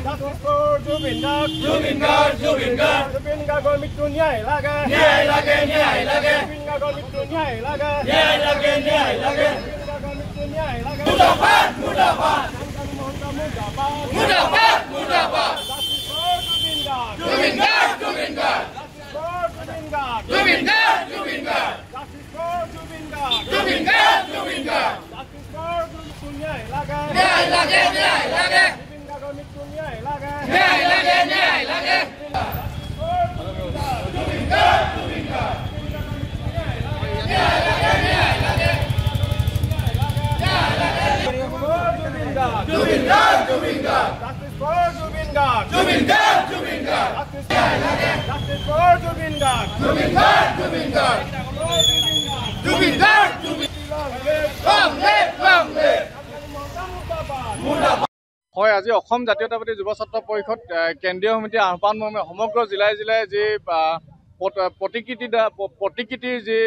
Justice for Jubin Garg. Jubin Garg. Jubin Garg. Jubin Garg ko mittu nyai lage. Nyai lage. Nyai lage. Jubin Garg ko mittu nyai lage. Nyai lage. Nyai lage. Jubin Garg ko mittu nyai lage. Mudafat. Mudafat. Mudafat. Mudafat. Mudafat. Justice for Jubin Garg. Jubin Garg. Jubin Garg. Justice for Jubin Garg. Jubin Garg. Jubin Garg. Justice for Jubin Garg. Jubin Garg. Jubin Garg. Justice for mittu nyai lage. Nyai lage. Nyai lage. Jubin Garg ko mittu nyai lage. Nyai lage. Nyai lage. Jubin Garg. Jubin Garg. Nyai lage. Nyai lage. Jubin Garg. Jubin Garg. Justice for Jubin Garg. Jubin Garg. Jubin Garg. Justice for Jubin Garg. Jubin Garg. Jubin Garg. Jubin Garg. Jubin Garg. Long live. হয় আজি অসম জাতীয়তাবাদী যুৱ ছাত্ৰ পৰিষদ কেন্দ্ৰীয় সমিতিৰ আহ্বান মৰ্মে সমগ্ৰ জিলাই জিলাই যি প্ৰতিকৃতিৰ যি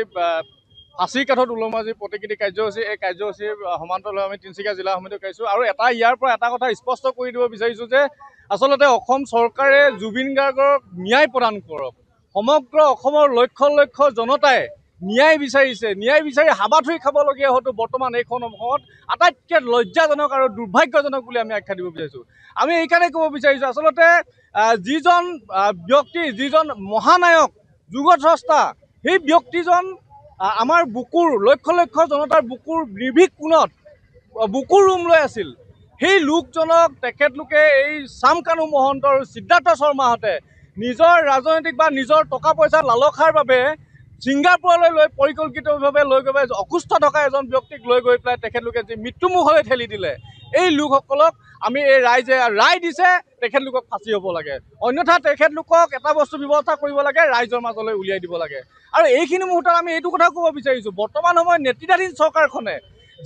ফাঁচী কাঠত ওলমা যি প্ৰতিকৃতি কাৰ্যসূচী এই কাৰ্যসূচীৰ সমান্তৰালভাৱে আমি তিনিচুকীয়া জিলা সমিতি কৈছোঁ আৰু ইয়াৰ পৰা এটা কথা স্পষ্ট কৰি দিব বিচাৰিছোঁ যে আচলতে অসম চৰকাৰে জুবিন গাৰ্গক ন্যায় প্ৰদান কৰক। সমগ্ৰ অসমৰ লক্ষ লক্ষ জনতাই ন্যায় বিচাৰিছে, ন্যায় বিচাৰি হাবাথুৰি খাবলগীয়া হয়তো বৰ্তমান এইখন সময়ত আটাইতকৈ লজ্জাজনক আৰু দুৰ্ভাগ্যজনক বুলি আমি আখ্যা দিব বিচাৰিছোঁ। আমি এইকাৰণে ক'ব বিচাৰিছোঁ আচলতে যিজন ব্যক্তি, যিজন মহানায়ক, যুগস্ৰষ্টা, সেই ব্যক্তিজন আমাৰ বুকুৰ লক্ষ লক্ষ জনতাৰ বুকুৰ নিৰ্ভীক কোণত বুকুৰ ৰুম লৈ আছিল। সেই লোকজনক তেখেতলোকে এই চামকানু মহন্ত আৰু সিদ্ধাৰ্থ শৰ্মাহঁতে নিজৰ ৰাজনৈতিক বা নিজৰ টকা পইচা লালসাৰ বাবে ছিংগাপুৰলৈ লৈ পৰিকল্পিতভাৱে লৈ গৈ অসুস্থ থকা এজন ব্যক্তিক লৈ গৈ পেলাই তেখেতলোকে যি মৃত্যুমুখলৈ ঠেলি দিলে, এই লোকসকলক আমি এই ৰাইজে ৰায় দিছে তেখেতলোকক ফাঁচি হ'ব লাগে, অন্যথা তেখেতলোকক এটা বস্তু ব্যৱস্থা কৰিব লাগে, ৰাইজৰ মাজলৈ উলিয়াই দিব লাগে। আৰু এইখিনি মুহূৰ্তত আমি এইটো কথা ক'ব বিচাৰিছোঁ বৰ্তমান সময়ত নেতৃত্বাধীন চৰকাৰখনে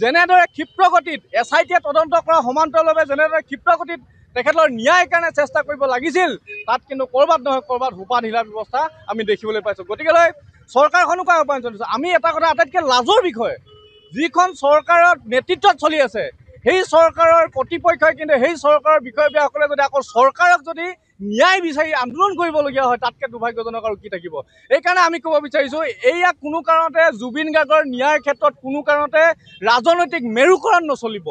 যেনেদৰে ক্ষিপ্ৰগতিত SIT-য়ে তদন্ত কৰা সমান্তৰালভাৱে যেনেদৰে ক্ষিপ্ৰগতিত তেখেতৰ ন্যায়ৰ কাৰণে চেষ্টা কৰিব লাগিছিল, তাত কিন্তু ক'ৰবাত নহয় ক'ৰবাত সোপা ঢিলাৰ ব্যৱস্থা আমি দেখিবলৈ পাইছোঁ। গতিকেলৈ চৰকাৰখনকো আহ্বান জনাইছোঁ, আমি এটা কথা আটাইতকৈ লাজৰ বিষয়, যিখন চৰকাৰৰ নেতৃত্বত চলি আছে সেই চৰকাৰৰ কৰ্তৃপক্ষই কিন্তু সেই চৰকাৰৰ বিষয়ববীয়াসকলে যদি আকৌ চৰকাৰক যদি ন্যায় বিচাৰি আন্দোলন কৰিবলগীয়া হয় তাতকৈ দুৰ্ভাগ্যজনক আৰু কি থাকিব। এইকাৰণে আমি ক'ব বিচাৰিছোঁ এয়া কোনো কাৰণতে জুবিন গাৰ্গৰ ন্যায়ৰ ক্ষেত্ৰত কোনো কাৰণতে ৰাজনৈতিক মেৰুকৰণ নচলিব।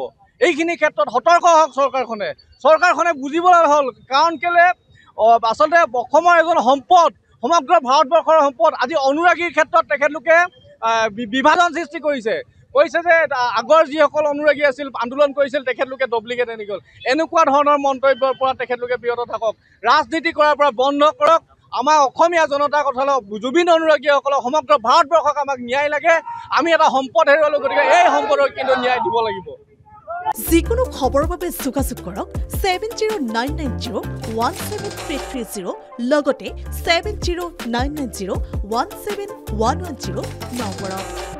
এইখিনি ক্ষেত্ৰত সতৰ্ক হওক চৰকাৰখনে বুজিবলৈ হ'ল, কাৰণ কেলৈ আচলতে অসমৰ এজন সম্পদ, সমগ্ৰ ভাৰতবৰ্ষৰ সম্পদ, আজি অনুৰাগীৰ ক্ষেত্ৰত তেখেতলোকে বিভাজন সৃষ্টি কৈছে যে আগৰ যিসকল অনুৰাগী আছিল আন্দোলন কৰিছিল তেখেতলোকে ডুপ্লিকেট আনি গ'ল। এনেকুৱা ধৰণৰ মন্তব্যৰ পৰা তেখেতলোকে বিৰত থাকক, ৰাজনীতি কৰাৰ পৰা বন্ধ কৰক। আমাৰ অসমীয়া জনতাৰ কথালৈ জুবিন অনুৰাগীসকলক সমগ্ৰ ভাৰতবৰ্ষক আমাক ন্যায় লাগে, আমি এটা সম্পদ হেৰুৱালোঁ, গতিকে এই সম্পদক কিন্তু ন্যায় দিব লাগিব। যিকোনো খবৰৰ বাবে যোগাযোগ কৰক 7099017330 লগতে 7099017110 নম্বৰত।